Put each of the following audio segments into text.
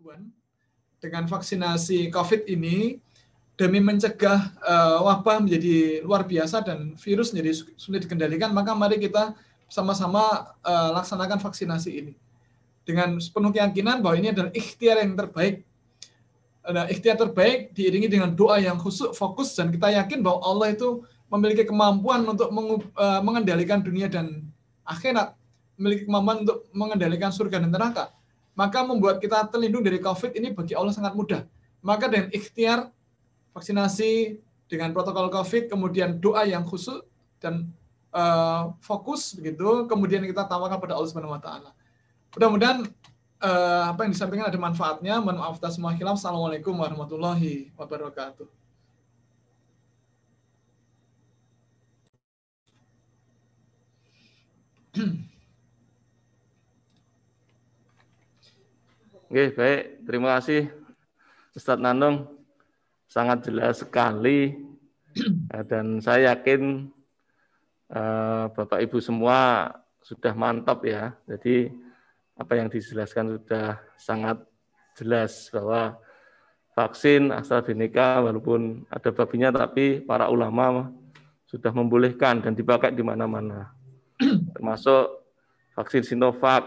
kemajuan dengan vaksinasi COVID ini demi mencegah wabah menjadi luar biasa dan virus menjadi sulit dikendalikan, maka mari kita sama-sama laksanakan vaksinasi ini dengan penuh keyakinan bahwa ini adalah ikhtiar yang terbaik. Ikhtiar terbaik diiringi dengan doa yang khusyuk, fokus, dan kita yakin bahwa Allah itu memiliki kemampuan untuk mengendalikan dunia dan akhirat, memiliki kemampuan untuk mengendalikan surga dan neraka. Maka membuat kita terlindung dari COVID ini bagi Allah sangat mudah. Maka dengan ikhtiar vaksinasi dengan protokol COVID, kemudian doa yang khusyuk dan fokus begitu, kemudian kita tawarkan pada Allah Subhanahu wa taala. Mudah-mudahan apa yang disampaikan ada manfaatnya. Mohon maaf atas semua khilaf. Assalamualaikum warahmatullahi wabarakatuh. Oke, baik. Terima kasih Ustadz Nanung. Sangat jelas sekali. Dan saya yakin Bapak Ibu semua sudah mantap ya. Jadi apa yang dijelaskan sudah sangat jelas bahwa vaksin AstraZeneca walaupun ada babinya tapi para ulama sudah membolehkan dan dipakai di mana-mana. Termasuk vaksin Sinovac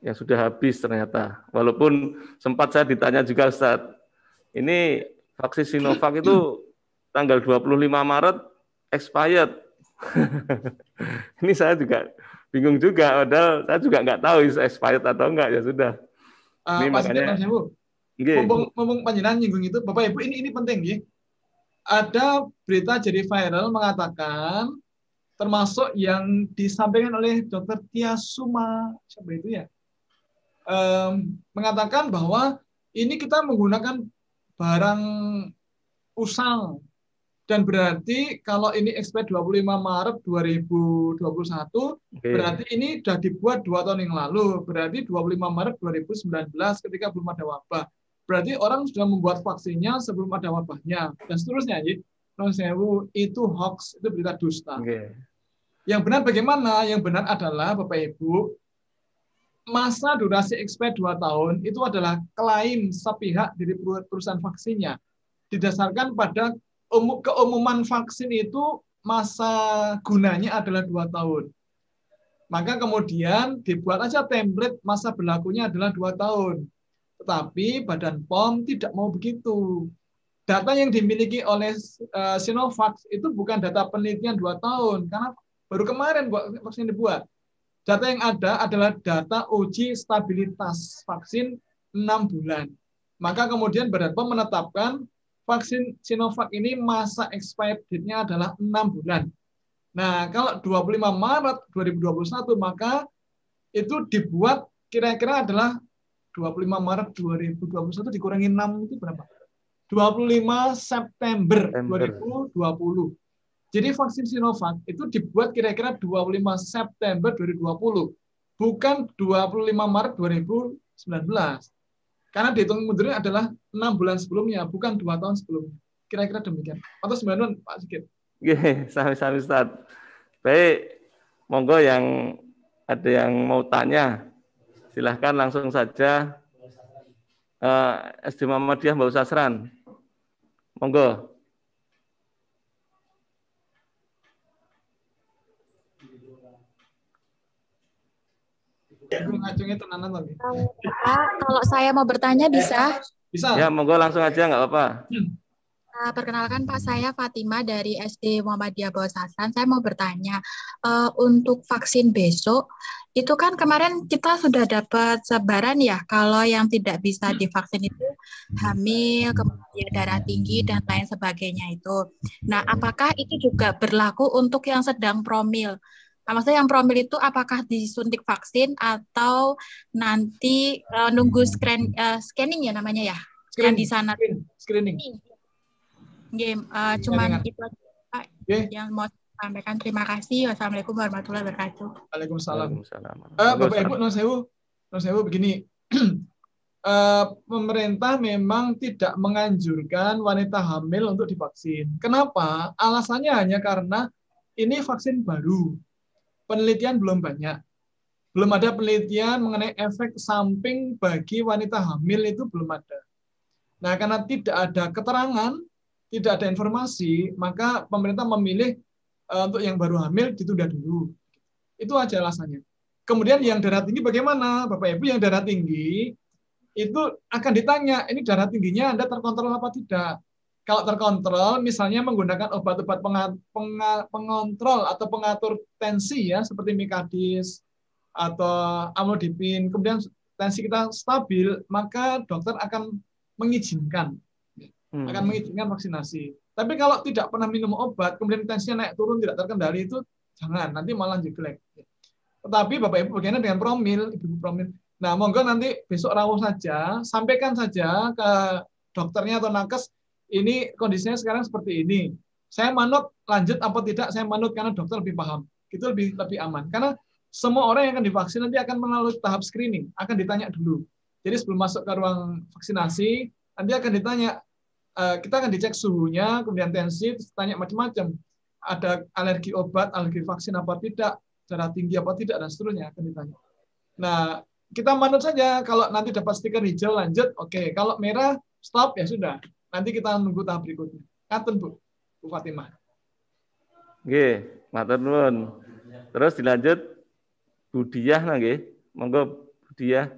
yang sudah habis ternyata. Walaupun sempat saya ditanya juga Ustaz, ini vaksin Sinovac itu tanggal 25 Maret expired. Ini saya juga bingung juga, padahal saya juga nggak tahu is expired atau enggak, ya sudah. Ini makanya. Ngomong panjenengan nyinggung itu, Bapak Ibu, ini penting ya. Ada berita jadi viral mengatakan, termasuk yang disampaikan oleh Dr. Tia Suma, siapa itu ya? Mengatakan bahwa ini kita menggunakan barang usang dan berarti kalau ini expired 25 Maret 2021 berarti ini sudah dibuat 2 tahun yang lalu, berarti 25 Maret 2019 ketika belum ada wabah, berarti orang sudah membuat vaksinnya sebelum ada wabahnya dan seterusnya. Itu hoax, itu berita dusta. Yang benar bagaimana? Yang benar adalah Bapak Ibu, masa durasi expired 2 tahun itu adalah klaim sepihak dari perusahaan vaksinnya. Didasarkan pada keumuman vaksin itu masa gunanya adalah 2 tahun. Maka kemudian dibuat aja template masa berlakunya adalah 2 tahun. Tetapi Badan POM tidak mau begitu. Data yang dimiliki oleh Sinovac itu bukan data penelitian 2 tahun, karena baru kemarin vaksin dibuat. Data yang ada adalah data uji stabilitas vaksin 6 bulan. Maka kemudian Badan POM menetapkan vaksin Sinovac ini masa expired date-nya adalah 6 bulan. Nah, kalau 25 Maret 2021 maka itu dibuat kira-kira adalah 25 Maret 2021 dikurangi 6 itu berapa? 25 September 2020. Jadi vaksin Sinovac itu dibuat kira-kira 25 September 2020, bukan 25 Maret 2019. Karena dihitung mundurnya adalah 6 bulan sebelumnya, bukan 2 tahun sebelumnya. Kira-kira demikian. Atau 9 Pak Sigit. Sami-sami Ustaz. Baik, monggo yang ada yang mau tanya, silahkan langsung saja. SD Muhammadiyah Mbak Usasran. Monggo. Kalau saya mau bertanya bisa? Bisa. Ya, monggo langsung aja, nggak apa-apa. Perkenalkan Pak, saya Fatima dari SD Muhammadiyah Bawasasran. Saya mau bertanya, untuk vaksin besok, itu kan kemarin kita sudah dapat sebaran ya, kalau yang tidak bisa divaksin itu hamil, kemudian darah tinggi, dan lain sebagainya itu. Nah, apakah itu juga berlaku untuk yang sedang promil? Maksudnya yang promil itu apakah disuntik vaksin atau nanti nunggu scanning ya namanya ya? Yang di sana. Screening. Cuman itu aja Pak yang mau sampaikan. Terima kasih. Wassalamualaikum warahmatullahi wabarakatuh. Waalaikumsalam. Bapak Ibu, non sewu begini. Pemerintah memang tidak menganjurkan wanita hamil untuk divaksin. Kenapa? Alasannya hanya karena ini vaksin baru. Penelitian belum banyak. Belum ada penelitian mengenai efek samping bagi wanita hamil, itu belum ada. Nah, karena tidak ada keterangan, tidak ada informasi, maka pemerintah memilih untuk yang baru hamil ditunda dulu. Itu aja alasannya. Kemudian yang darah tinggi bagaimana? Bapak Ibu, yang darah tinggi itu akan ditanya, ini darah tingginya Anda terkontrol apa tidak? Kalau terkontrol, misalnya menggunakan obat-obat pengontrol atau pengatur tensi ya, seperti Mikadis atau amlodipin, kemudian tensi kita stabil, maka dokter akan mengizinkan vaksinasi. Tapi kalau tidak pernah minum obat, kemudian tensinya naik turun tidak terkendali, itu jangan, nanti malah jelek. Tetapi Bapak Ibu bagaimana dengan promil, Ibu promil? Nah, monggo nanti besok rawuh saja, sampaikan saja ke dokternya atau nakes, ini kondisinya sekarang seperti ini. Saya manut lanjut apa tidak, saya manut karena dokter lebih paham. Itu lebih aman. Karena semua orang yang akan divaksin nanti akan melalui tahap screening, akan ditanya dulu. Jadi sebelum masuk ke ruang vaksinasi, nanti akan ditanya, kita akan dicek suhunya, kemudian tensi, tanya macam-macam. Ada alergi obat, alergi vaksin apa tidak, darah tinggi apa tidak, dan seterusnya akan ditanya. Nah, kita manut saja. Kalau nanti dapat stiker hijau lanjut, oke. Kalau merah, stop, ya sudah. Nanti kita menunggu tahap berikutnya. Ngaten, Bu Fatimah. Oke, matur nuwun. Terus dilanjut Bu Diah nggih. Monggo Bu Diah.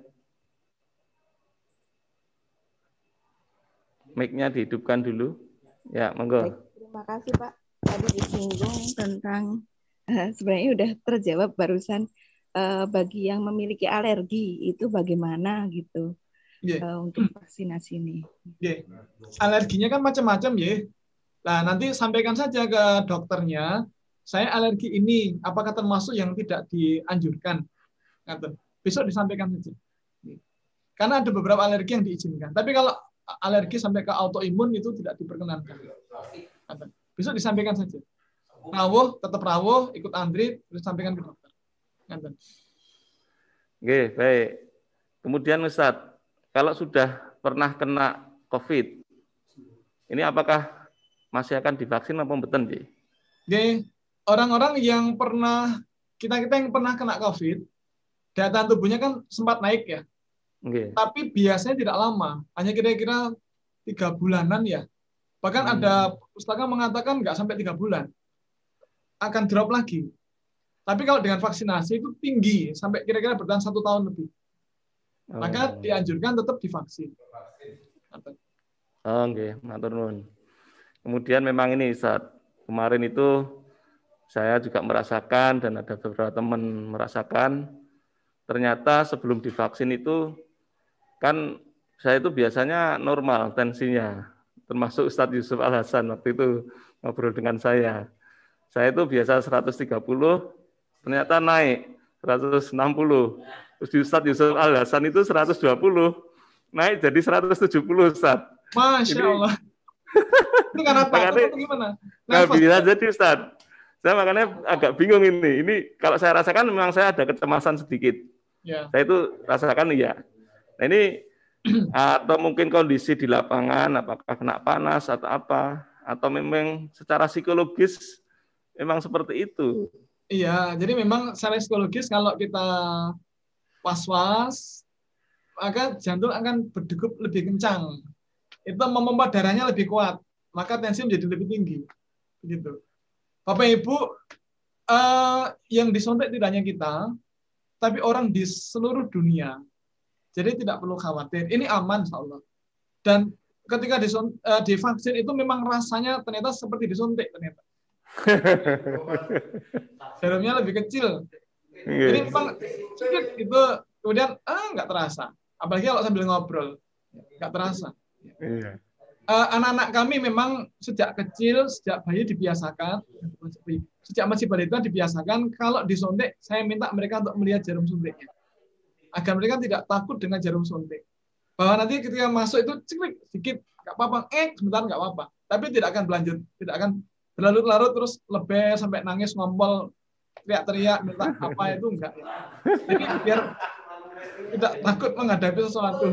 Mic-nya dihidupkan dulu. Ya, monggo. Baik, terima kasih Pak. Tadi disinggung tentang sebenarnya udah terjawab barusan, bagi yang memiliki alergi itu bagaimana gitu. Untuk vaksinasi ini. Alerginya kan macam-macam ya. Nah, nanti sampaikan saja ke dokternya, saya alergi ini, apakah termasuk yang tidak dianjurkan? Besok disampaikan saja. Karena ada beberapa alergi yang diizinkan. Tapi kalau alergi sampai ke autoimun itu tidak diperkenankan. Besok disampaikan saja. Rawuh, tetap rawuh, ikut antri, terus sampaikan ke dokter. Oke, baik. Kemudian Ustadz, kalau sudah pernah kena COVID, ini apakah masih akan divaksin apa mboten, Ji? Oke, orang-orang yang pernah, kita yang pernah kena COVID, daya tahan tubuhnya kan sempat naik ya. Oke. Tapi biasanya tidak lama, hanya kira-kira 3 bulanan ya. Bahkan ada pustaka mengatakan nggak sampai 3 bulan. Akan drop lagi. Tapi kalau dengan vaksinasi itu tinggi, sampai kira-kira bertahan 1 tahun lebih. Maka dianjurkan tetap divaksin. Oke, matur nuwun. Kemudian memang ini saat kemarin itu saya juga merasakan dan ada beberapa teman merasakan, ternyata sebelum divaksin itu kan saya itu biasanya normal tensinya, termasuk Ustadz Yusuf Al Hasan waktu itu ngobrol dengan saya. Saya itu biasa 130, ternyata naik 160. Terus di Ustadz Yusuf Al Hasan itu 120, naik jadi 170 Ustadz. Masya Allah. Itu karena takut atau gimana? Nggak bisa jadi Ustadz. Saya makanya agak bingung ini. Ini kalau saya rasakan memang saya ada kecemasan sedikit. Ya. Saya itu rasakan iya. Nah ini atau mungkin kondisi di lapangan, apakah kena panas atau apa, atau memang secara psikologis memang seperti itu. Iya, jadi memang secara psikologis kalau kita was-was, maka jantung akan berdegup lebih kencang. Itu memompa darahnya lebih kuat, maka tensi menjadi lebih tinggi. Begitu. Bapak Ibu, yang disuntik tidak hanya kita, tapi orang di seluruh dunia. Jadi tidak perlu khawatir. Ini aman, insya Allah. Dan ketika divaksin itu memang rasanya ternyata seperti disuntik ternyata. Jarumnya lebih kecil. Jadi memang sedikit itu kemudian nggak terasa. Apalagi kalau sambil ngobrol, nggak terasa. Anak-anak kami memang sejak kecil, sejak bayi dibiasakan, sejak masih balita dibiasakan kalau disuntik, saya minta mereka untuk melihat jarum suntiknya, agar mereka tidak takut dengan jarum suntik. Bahwa nanti ketika masuk itu ceklik sedikit, nggak apa-apa, sebentar nggak apa-apa, tapi tidak akan berlanjut, tidak akan berlarut-larut terus lebih sampai nangis, ngompol, teriak-teriak, minta apa itu enggak. Jadi biar tidak takut menghadapi sesuatu.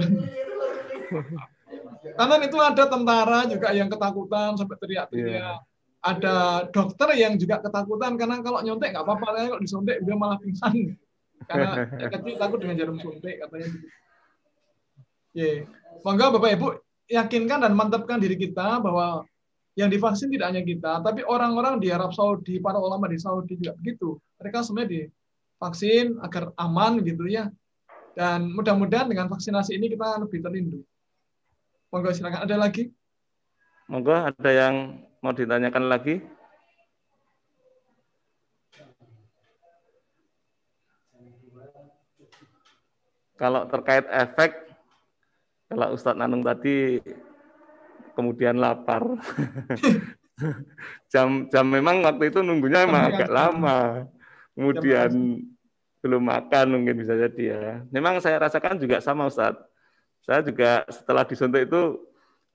Karena itu ada tentara juga yang ketakutan sampai teriak-teriak. Ada dokter yang juga ketakutan karena kalau nyontek nggak apa-apa, kalau disuntik dia malah pingsan. Karena kecil takut dengan jarum suntik katanya. Yeah. Monggo Bapak Ibu yakinkan dan mantapkan diri kita bahwa yang divaksin tidak hanya kita, tapi orang-orang di Arab Saudi, para ulama di Saudi juga begitu. Mereka sebenarnya divaksin agar aman gitu ya. Dan mudah-mudahan dengan vaksinasi ini kita lebih terlindung. Monggo silakan, ada lagi? Monggo, ada yang mau ditanyakan lagi? Kalau terkait efek, kalau Ustadz Nanung tadi kemudian lapar. jam memang waktu itu nunggunya memang agak lama. Kemudian belum makan mungkin bisa jadi ya. Memang saya rasakan juga sama Ustadz. Saya juga setelah disuntik itu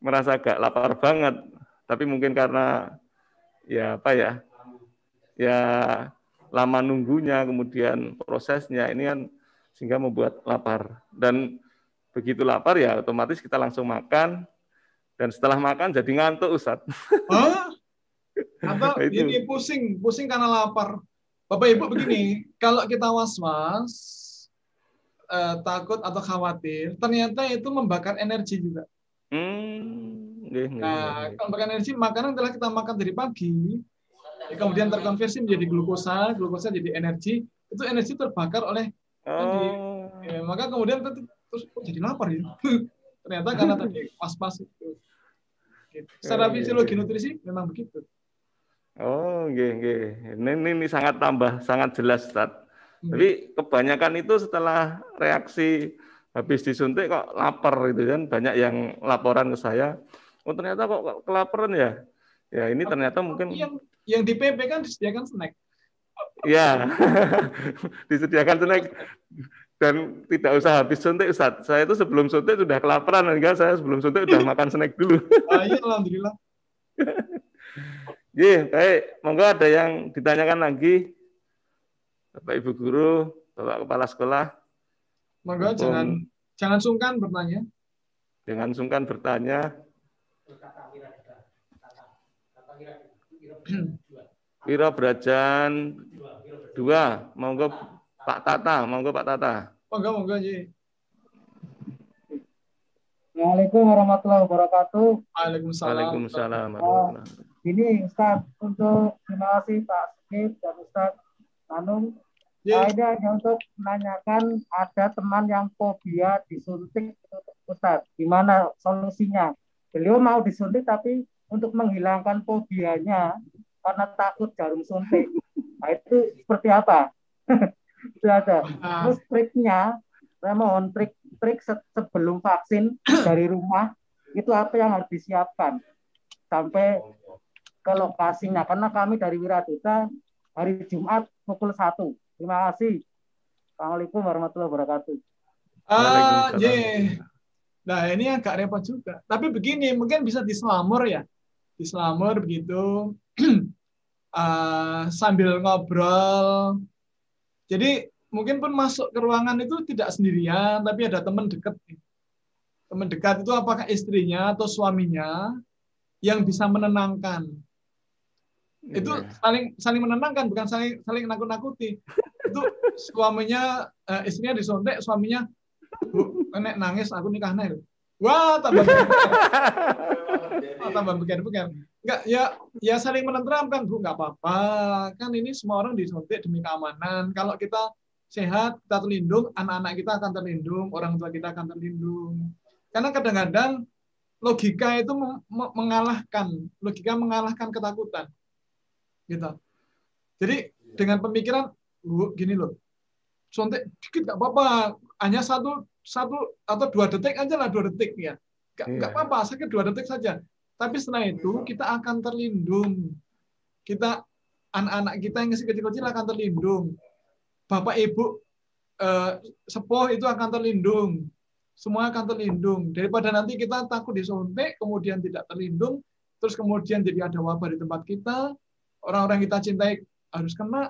merasa agak lapar banget. Tapi mungkin karena ya apa ya? Ya lama nunggunya, kemudian prosesnya ini kan sehingga membuat lapar. Dan begitu lapar ya otomatis kita langsung makan. Dan setelah makan jadi ngantuk, Ustadz. Hah? Atau ini pusing karena lapar. Bapak Ibu begini, kalau kita was-was, takut atau khawatir, ternyata itu membakar energi juga. Nah, kalau membakar energi, makanan telah kita makan dari pagi, kemudian terkonversi menjadi glukosa, glukosa jadi energi, itu energi terbakar oleh tadi. Ya, maka kemudian terus jadi lapar ya. Ternyata karena tadi pas-pas itu. Secara fisiologi nutrisi memang begitu. Oh, nggih. Ini sangat jelas, Ustaz. Tapi kebanyakan itu setelah reaksi habis disuntik kok lapar gitu kan. Banyak yang laporan ke saya, oh ternyata kok kelaparan ya. Ya ini ternyata mungkin yang di PP kan disediakan snack. Ya, disediakan snack. Dan tidak usah habis suntik, Ustaz. Saya itu sebelum suntik sudah kelaparan, enggak? Saya sebelum suntik sudah makan snack dulu. Iya, alhamdulillah. Iya, baik. Monggo ada yang ditanyakan lagi, Bapak Ibu Guru, Bapak Kepala Sekolah. Monggo jangan sungkan bertanya. Jangan sungkan bertanya. Wiro Brajan 2, monggo Pak Tata, monggo Pak Tata. Monggo Ji. Assalamualaikum warahmatullahi wabarakatuh. Waalaikumsalam. Ini Ustaz, untuk terima kasih Pak Sigit dan Ustaz Nanung. Ini hanya untuk menanyakan ada teman yang fobia disuntik, Ustaz. Gimana solusinya? Beliau mau disuntik tapi untuk menghilangkan fobianya karena takut jarum suntik. Nah, itu seperti apa? Itu ada. Terus triknya, saya mohon trik sebelum vaksin dari rumah itu apa yang harus disiapkan sampai ke lokasinya, karena kami dari Wiraduta hari Jumat pukul 1. Terima kasih. Assalamualaikum warahmatullahi wabarakatuh. Nah ini agak repot juga. Tapi begini, mungkin bisa diselamur ya. Diselamur begitu sambil ngobrol. Jadi mungkin pun masuk ke ruangan itu tidak sendirian, tapi ada teman dekat. Teman dekat itu apakah istrinya atau suaminya yang bisa menenangkan. Itu saling menenangkan, bukan saling nakut-nakuti. Itu suaminya, istrinya disuntik, suaminya, Bu, nenek nangis, aku nikah nih. Wah, tambah beker. Enggak, ya saling menenteramkan, Bu, nggak apa-apa. Kan ini semua orang disuntik demi keamanan. Kalau kita sehat, kita terlindung, anak-anak kita akan terlindung, orang tua kita akan terlindung. Karena kadang-kadang logika itu mengalahkan ketakutan. Gitu. Jadi dengan pemikiran, gini loh, suntik dikit nggak apa-apa, hanya satu atau 2 detik aja lah, 2 detik ya, nggak apa-apa, sakit 2 detik saja. Tapi setelah itu kita akan terlindung, anak-anak kita yang masih kecil-kecil akan terlindung, bapak ibu sepuh itu akan terlindung, semua akan terlindung daripada nanti kita takut disuntik kemudian tidak terlindung, terus kemudian jadi ada wabah di tempat kita. Orang-orang kita cintai harus kena.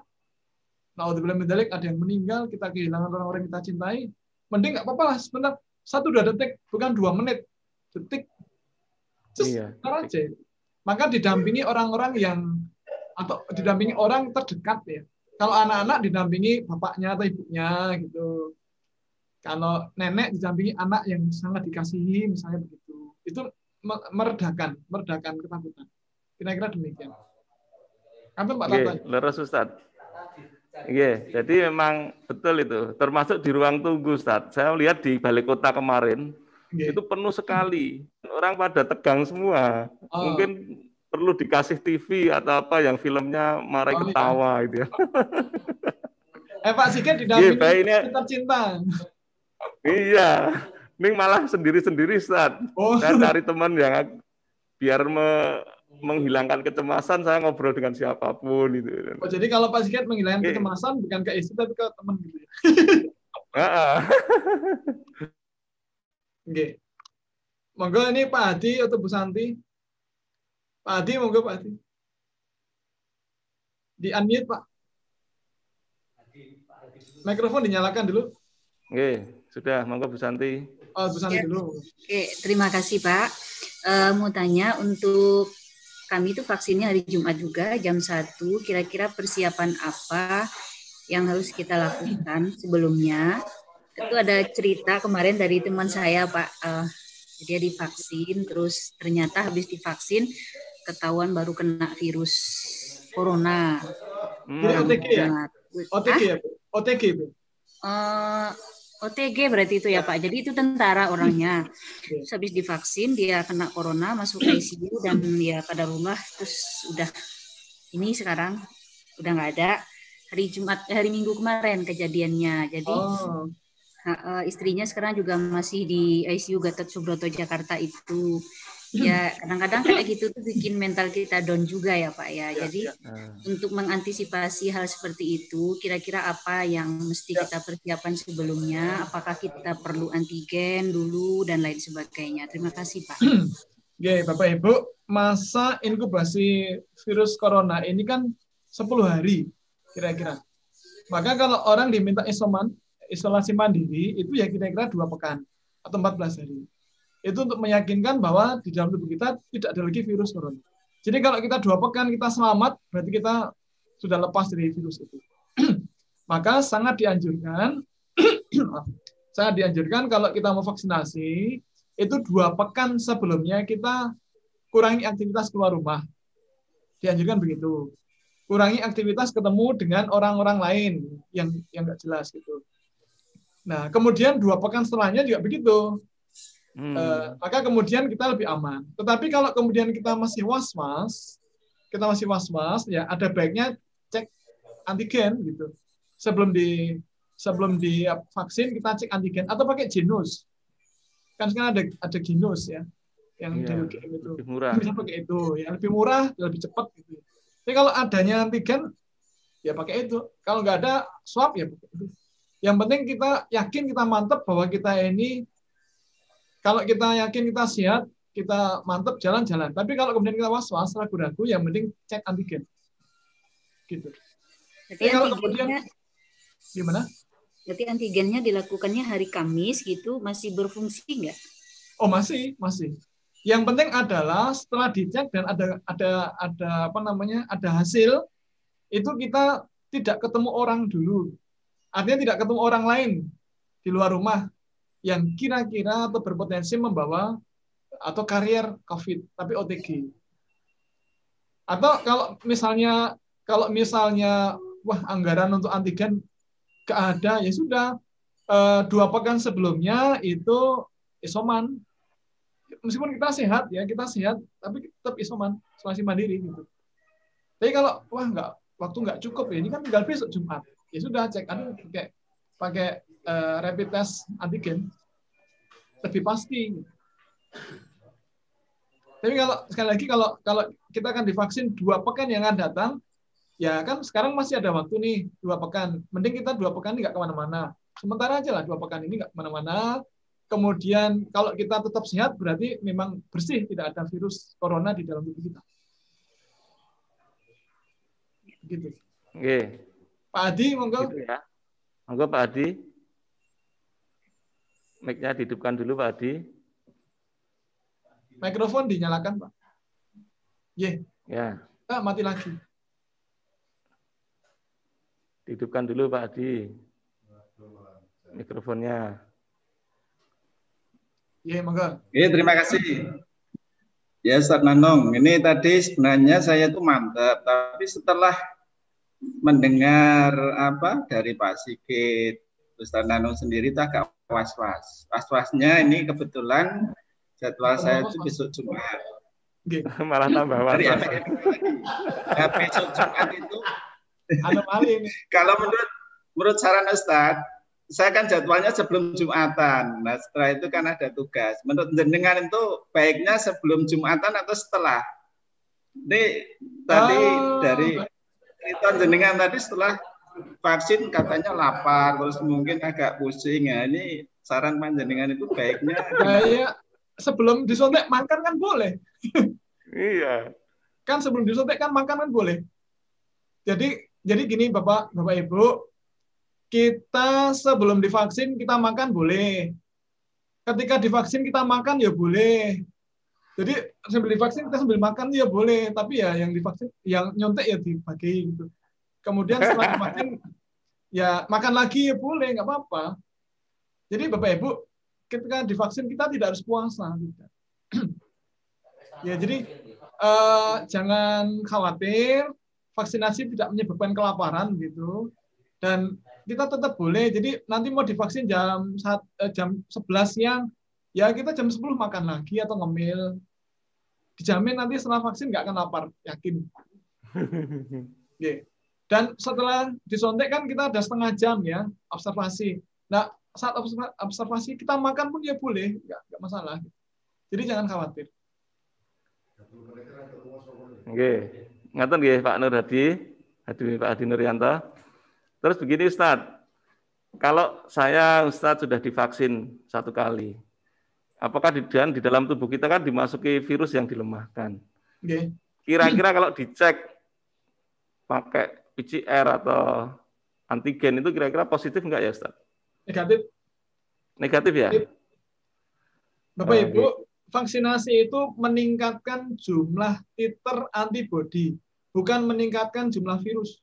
Naudzubillah min dzalik, ada yang meninggal, kita kehilangan orang-orang kita cintai. Mending nggak apa-apa lah, sebentar 1-2 detik, bukan 2 menit, detik. Sebentar aja. Maka didampingi orang-orang atau didampingi orang terdekat ya. Kalau anak-anak didampingi bapaknya atau ibunya gitu. Kalau nenek didampingi anak yang sangat dikasihi, misalnya begitu. Itu meredakan ketakutan. Kira-kira demikian. Apa Pak Tata? Leres Ustaz. Iya, jadi memang betul itu. Termasuk di ruang tunggu, Ustaz. Saya lihat di balai kota kemarin, itu penuh sekali. Orang pada tegang semua. Mungkin perlu dikasih TV atau apa yang filmnya Mari Ketawa gitu ya. Pak Sigit didampingi tercinta. Iya, ini malah sendiri-sendiri, Ustaz. Saya cari teman yang biar menghilangkan kecemasan, saya ngobrol dengan siapapun itu. Oh, jadi kalau Pak Sigit menghilangkan kecemasan bukan ke istri tapi ke teman gitu ya. Oke. Monggo ini Pak Hadi atau Bu Santi. Pak Hadi, monggo Pak Hadi. Di-unmute, Pak. Mikrofon dinyalakan dulu. Oke, sudah. Monggo Bu Santi. Oh, Bu Santi dulu. Oke, terima kasih Pak. Mau tanya, untuk kami itu vaksinnya hari Jumat juga jam 1. Kira-kira persiapan apa yang harus kita lakukan sebelumnya? Itu ada cerita kemarin dari teman saya Pak. Dia divaksin, terus ternyata habis divaksin ketahuan baru kena virus corona. Jadi OTG ya? OTG ya? OTG itu? OTG berarti itu ya Pak. Jadi itu tentara orangnya. Terus habis divaksin dia kena corona, masuk ICU dan ya qadarullah, terus udah ini sekarang udah nggak ada. Hari Minggu kemarin kejadiannya. Jadi istrinya sekarang juga masih di ICU Gatot Subroto Jakarta itu. Ya kadang-kadang kayak gitu tuh bikin mental kita down juga ya Pak ya. Jadi untuk mengantisipasi hal seperti itu, kira-kira apa yang mesti kita persiapkan sebelumnya? Apakah kita perlu antigen dulu dan lain sebagainya? Terima kasih Pak. Oke, Bapak Ibu, masa inkubasi virus corona ini kan 10 hari kira-kira. Maka kalau orang diminta isolasi mandiri itu ya kira-kira 2 pekan atau 14 hari. Itu untuk meyakinkan bahwa di dalam tubuh kita tidak ada lagi virus corona. Jadi kalau kita 2 pekan kita selamat, berarti kita sudah lepas dari virus itu. Maka sangat dianjurkan kalau kita mau vaksinasi, itu 2 pekan sebelumnya kita kurangi aktivitas keluar rumah. Dianjurkan begitu. Kurangi aktivitas ketemu dengan orang-orang lain yang nggak jelas gitu. Nah, kemudian 2 pekan setelahnya juga begitu. Maka kemudian kita lebih aman. Tetapi kalau kemudian kita masih was-was, ya ada baiknya cek antigen gitu. Sebelum di vaksin kita cek antigen atau pakai Genus. Kan sekarang ada Genus ya, yang dari UGM itu. Lebih murah. Bisa pakai itu, ya lebih murah, lebih cepat gitu. Tapi kalau adanya antigen, ya pakai itu. Kalau nggak ada swab ya pakai itu. Yang penting kita yakin, kita mantap bahwa kita ini. Kalau kita yakin kita sehat, kita mantap jalan-jalan. Tapi kalau kemudian kita was-was, ragu-ragu, yang penting cek antigen. Gitu. Jadi kalau kemudian gimana? Berarti antigennya dilakukannya hari Kamis gitu, masih berfungsi nggak? Oh masih. Yang penting adalah setelah dicek dan ada hasil, itu kita tidak ketemu orang dulu. Artinya tidak ketemu orang lain di luar rumah yang kira-kira atau berpotensi membawa atau karier COVID, tapi OTG. Atau kalau misalnya anggaran untuk antigen nggak ada, ya sudah 2 pekan sebelumnya itu isoman. Meskipun kita sehat, tapi tetap isolasi mandiri gitu. Tapi kalau waktu nggak cukup ya, ini kan tinggal besok Jumat, ya sudah cek pakai rapid test antigen lebih pasti. Tapi kalau sekali lagi kalau kita akan divaksin 2 pekan yang akan datang, ya kan sekarang masih ada waktu nih 2 pekan. Mending kita 2 pekan ini nggak kemana-mana. Sementara aja lah 2 pekan ini nggak kemana-mana. Kemudian kalau kita tetap sehat berarti memang bersih, tidak ada virus corona di dalam tubuh kita. Gitu. Oke. Pak Adi, monggo. Gitu ya. Monggo Pak Adi. Mic-nya dihidupkan dulu Pak Adi. Mikrofon dinyalakan Pak. Ya. Mati lagi. Dihidupkan dulu Pak Adi mikrofonnya. Iya, monggo. Oke, terima kasih. Ya, Ustaz Nanung, ini tadi sebenarnya saya tuh mantap, tapi setelah mendengar dari Pak Sigit, Ustaz Nanung sendiri itu agak was-was. Was-wasnya ini kebetulan jadwal saya itu besok Jumat. Malah tambah was-was. Nah, besok Jumat itu anomali ini. Kalau menurut saran Ustaz, saya kan jadwalnya sebelum Jumatan. Nah, setelah itu kan ada tugas. Menurut jenengan itu baiknya sebelum Jumatan atau setelah? Ini tadi dari cerita jenengan tadi setelah vaksin katanya lapar, terus mungkin agak pusing. Ya, ini saran panjenengan itu baiknya. Kayak sebelum disuntik makan kan boleh. Iya. Kan sebelum disuntik kan makan kan boleh. Jadi gini Bapak Ibu, kita sebelum divaksin kita makan boleh. Ketika divaksin kita makan ya boleh. Jadi sebelum divaksin kita sambil makan ya boleh. Tapi ya yang divaksin, yang nyontek ya dibagi gitu. Kemudian setelah divaksin ya makan lagi ya boleh, nggak apa-apa. Jadi Bapak Ibu, ketika divaksin kita tidak harus puasa. Tidak. Ya jadi jangan khawatir, vaksinasi tidak menyebabkan kelaparan gitu. Dan kita tetap boleh. Jadi nanti mau divaksin jam 11 siang, ya kita jam 10 makan lagi atau ngemil. Dijamin nanti setelah vaksin nggak akan lapar, yakin. Okay. Dan setelah disuntik kan kita ada setengah jam ya observasi. Nah saat observasi kita makan pun ya boleh, nggak masalah. Jadi jangan khawatir. Oke, ngaten nggih Pak Nur Hadi, Pak Hadi Nuryanto. Terus begini Ustadz, kalau saya Ustadz sudah divaksin 1 kali, apakah di dalam tubuh kita kan dimasuki virus yang dilemahkan? Kira-kira kalau dicek pakai PCR atau antigen itu kira-kira positif enggak ya Ustadz? Negatif. Negatif ya? Bapak Ibu, vaksinasi itu meningkatkan jumlah titer antibodi, bukan meningkatkan jumlah virus.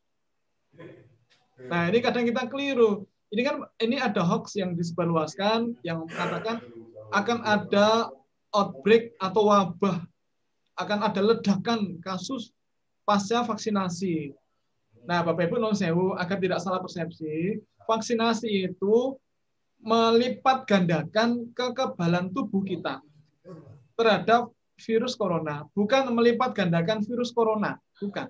Nah, ini kadang kita keliru. Ini ada hoax yang disebarluaskan yang mengatakan akan ada outbreak atau wabah, akan ada ledakan kasus pasca vaksinasi. Nah, Bapak Ibu nuwun sewu, agar tidak salah persepsi, vaksinasi itu melipat gandakan kekebalan tubuh kita terhadap virus corona, bukan melipat gandakan virus corona, bukan.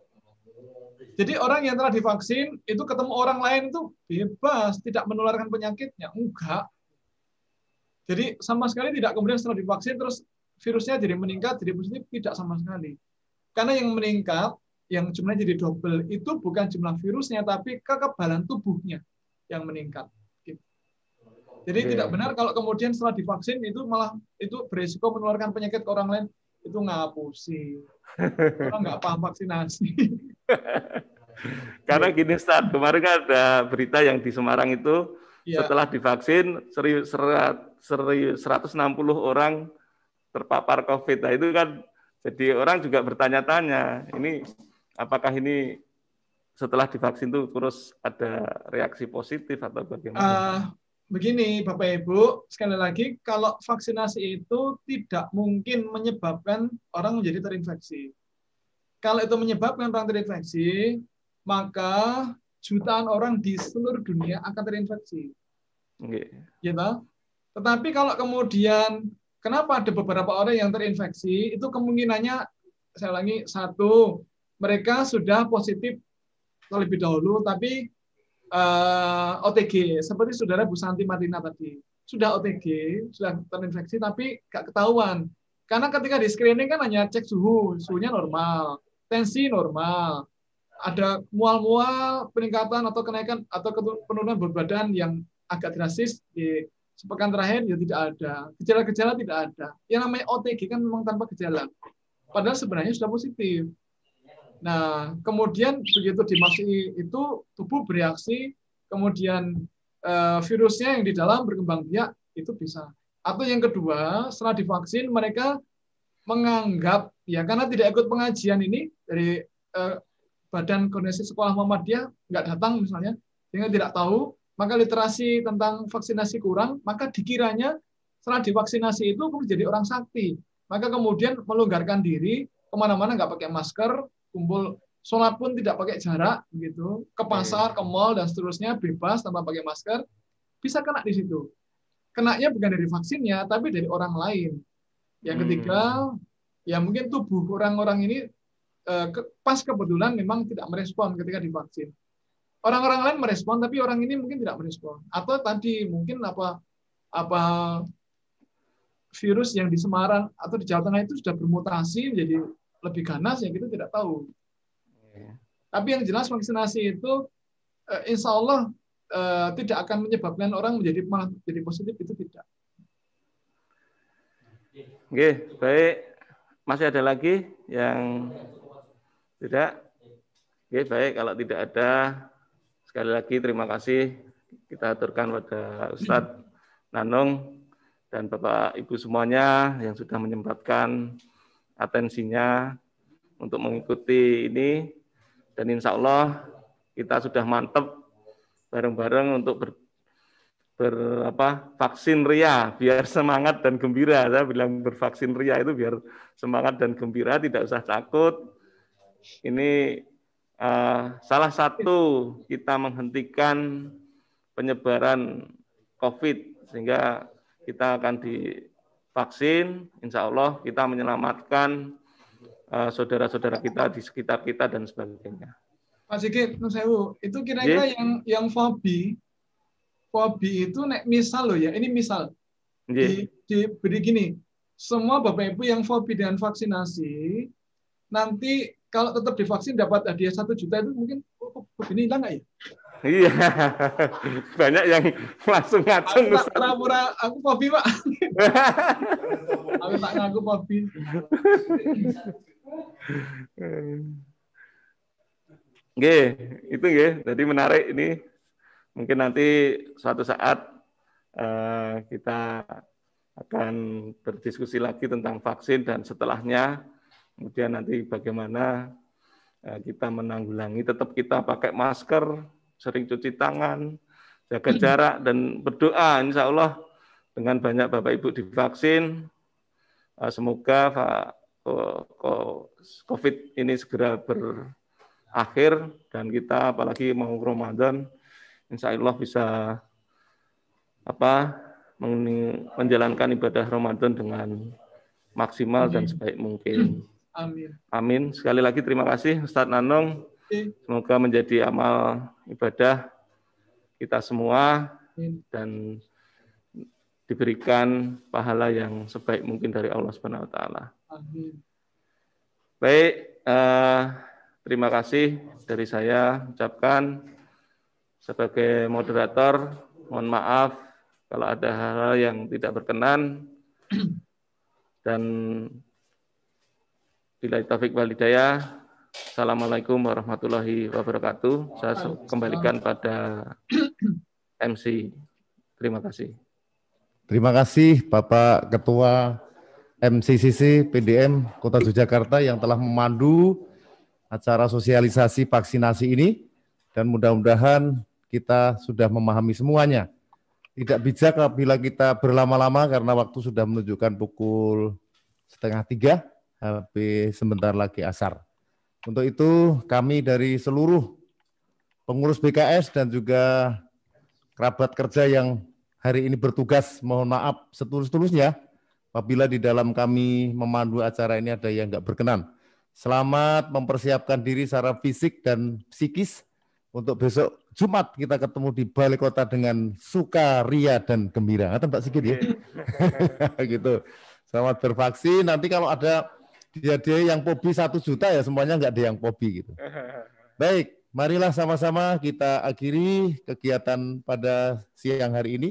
Jadi orang yang telah divaksin itu ketemu orang lain itu bebas, tidak menularkan penyakitnya, enggak. Jadi sama sekali tidak kemudian setelah divaksin terus virusnya jadi meningkat, jadi positif, tidak sama sekali. Karena yang meningkat, yang jumlahnya jadi double itu bukan jumlah virusnya, tapi kekebalan tubuhnya yang meningkat. Jadi tidak benar kalau kemudian setelah divaksin itu malah itu berisiko menularkan penyakit ke orang lain, itu ngapusi. Orang nggak paham vaksinasi. Karena gini Ustaz, kemarin kan ada berita yang di Semarang itu setelah divaksin 160 orang terpapar COVID. Nah itu kan jadi orang juga bertanya-tanya, ini apakah ini setelah divaksin itu terus ada reaksi positif atau bagaimana? Begini Bapak Ibu, sekali lagi kalau vaksinasi itu tidak mungkin menyebabkan orang menjadi terinfeksi. Kalau itu menyebabkan orang terinfeksi, maka jutaan orang di seluruh dunia akan terinfeksi. Gitu. Tetapi kalau kemudian, kenapa ada beberapa orang yang terinfeksi, itu kemungkinannya, saya ulangi, 1, mereka sudah positif terlebih dahulu, tapi OTG, seperti saudara Bu Santi Martina tadi, sudah OTG, sudah terinfeksi, tapi nggak ketahuan. Karena ketika di screening kan hanya cek suhunya normal, tensi normal, ada mual-mual, peningkatan atau kenaikan atau penurunan berat badan yang agak drastis di sepekan terakhir ya tidak ada. Gejala-gejala tidak ada. Yang namanya OTG kan memang tanpa gejala. Padahal sebenarnya sudah positif. Nah, kemudian begitu dimasuki itu tubuh bereaksi, kemudian virusnya yang di dalam berkembang biak itu bisa. Atau yang kedua, setelah divaksin mereka menganggap ya karena tidak ikut pengajian ini dari Badan Koordinasi Sekolah Muhammadiyah nggak datang misalnya, sehingga tidak tahu, maka literasi tentang vaksinasi kurang, maka dikiranya setelah divaksinasi itu menjadi orang sakti. Maka kemudian melonggarkan diri, kemana-mana nggak pakai masker, kumpul, sholat pun tidak pakai jarak, gitu, ke pasar, ke mall, dan seterusnya, bebas tanpa pakai masker, bisa kena di situ. Kenanya bukan dari vaksinnya, tapi dari orang lain. Yang ketiga, ya mungkin tubuh orang-orang ini pas kebetulan memang tidak merespon ketika divaksin. Orang-orang lain merespon, tapi orang ini mungkin tidak merespon. Atau tadi mungkin apa virus yang di Semarang atau di Jawa Tengah itu sudah bermutasi menjadi lebih ganas, ya kita tidak tahu. Tapi yang jelas vaksinasi itu insya Allah tidak akan menyebabkan orang malah menjadi positif, itu tidak. Oke, baik. Masih ada lagi yang tidak? Oke, baik. Kalau tidak ada, sekali lagi terima kasih kita aturkan pada Ustadz Nanung dan Bapak Ibu semuanya yang sudah menyempatkan atensinya untuk mengikuti ini. Dan insya Allah kita sudah mantap bareng-bareng untuk vaksin ria, biar semangat dan gembira. Saya bilang bervaksin ria itu biar semangat dan gembira, tidak usah takut. Ini salah satu kita menghentikan penyebaran COVID, sehingga kita akan divaksin, insya Allah kita menyelamatkan saudara-saudara kita di sekitar kita dan sebagainya. Pak Sigit, itu kira-kira yang fobi itu misal loh ya, ini misal diberi gini, semua Bapak Ibu yang fobi dengan vaksinasi, nanti kalau tetap divaksin dapat hadiah 1 juta, itu mungkin ini hilang nggak ya? Iya, banyak yang langsung ngacung. Pura-pura aku fobi, Pak. Aku tak ngaku fobi. Oke, itu ya. Jadi menarik ini. Mungkin nanti suatu saat kita akan berdiskusi lagi tentang vaksin dan setelahnya. Kemudian nanti bagaimana kita menanggulangi, tetap kita pakai masker, sering cuci tangan, jaga jarak, dan berdoa insya Allah dengan banyak Bapak Ibu divaksin. Semoga COVID ini segera berakhir dan kita apalagi mau Ramadan, insya Allah bisa menjalankan ibadah Ramadan dengan maksimal dan sebaik mungkin. Amin. Amin. Sekali lagi terima kasih Ustadz Nanung. Semoga menjadi amal ibadah kita semua dan diberikan pahala yang sebaik mungkin dari Allah Subhanahu wa taala. Amin. Baik, terima kasih dari saya ucapkan sebagai moderator, mohon maaf kalau ada hal-hal yang tidak berkenan, dan billahi taufiq wal hidayah. Assalamualaikum warahmatullahi wabarakatuh. Saya kembalikan pada MC. Terima kasih. Terima kasih Bapak Ketua MCCC PDM Kota Yogyakarta yang telah memandu acara sosialisasi vaksinasi ini, dan mudah-mudahan kita sudah memahami semuanya. Tidak bijak apabila kita berlama-lama karena waktu sudah menunjukkan pukul 2:30, habis sebentar lagi asar. Untuk itu kami dari seluruh pengurus BKS dan juga kerabat kerja yang hari ini bertugas, mohon maaf setulus-tulusnya apabila di dalam kami memandu acara ini ada yang enggak berkenan. Selamat mempersiapkan diri secara fisik dan psikis untuk besok Jumat kita ketemu di Balai Kota dengan sukaria dan gembira. Ngerti Pak Sigit ya? Gitu. Selamat bervaksin. Nanti kalau ada dia yang pobi 1 juta ya semuanya enggak ada yang pobi gitu. Baik, marilah sama-sama kita akhiri kegiatan pada siang hari ini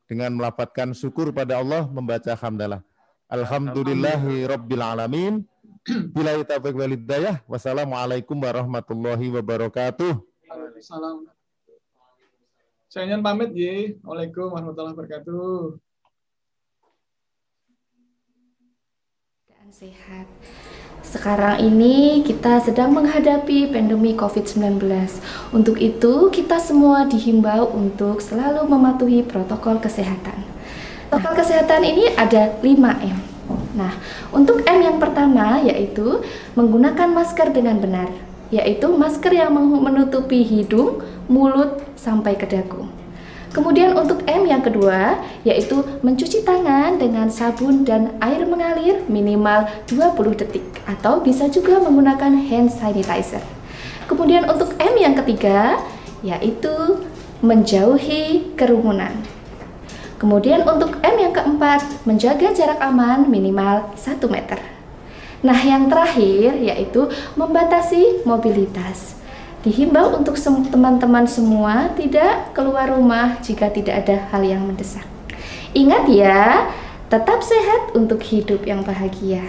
dengan melafadzkan syukur pada Allah, membaca hamdalah. Alhamdulillahi rabbil alamin. Billahi taufiq wal hidayah. Wassalamualaikum warahmatullahi wabarakatuh. Waalaikumsalam. Saya ingin pamit ya. Waalaikumsalam warahmatullahi wabarakatuh. Sehat. Sekarang ini kita sedang menghadapi pandemi COVID-19. Untuk itu, kita semua dihimbau untuk selalu mematuhi protokol kesehatan. Protokol kesehatan ini ada 5M. Nah, untuk M yang pertama yaitu menggunakan masker dengan benar, yaitu masker yang menutupi hidung, mulut, sampai ke dagu. Kemudian untuk M yang kedua yaitu mencuci tangan dengan sabun dan air mengalir minimal 20 detik atau bisa juga menggunakan hand sanitizer. Kemudian untuk M yang ketiga yaitu menjauhi kerumunan. Kemudian untuk M yang keempat menjaga jarak aman minimal 1 meter. Nah, yang terakhir yaitu membatasi mobilitas. Dihimbau untuk teman-teman semua tidak keluar rumah jika tidak ada hal yang mendesak. Ingat ya, tetap sehat untuk hidup yang bahagia.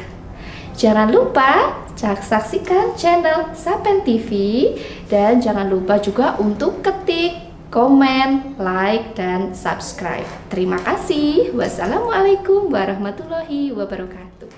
Jangan lupa saksikan channel Sapen TV dan jangan lupa juga untuk ketik, komen, like, dan subscribe. Terima kasih. Wassalamualaikum warahmatullahi wabarakatuh.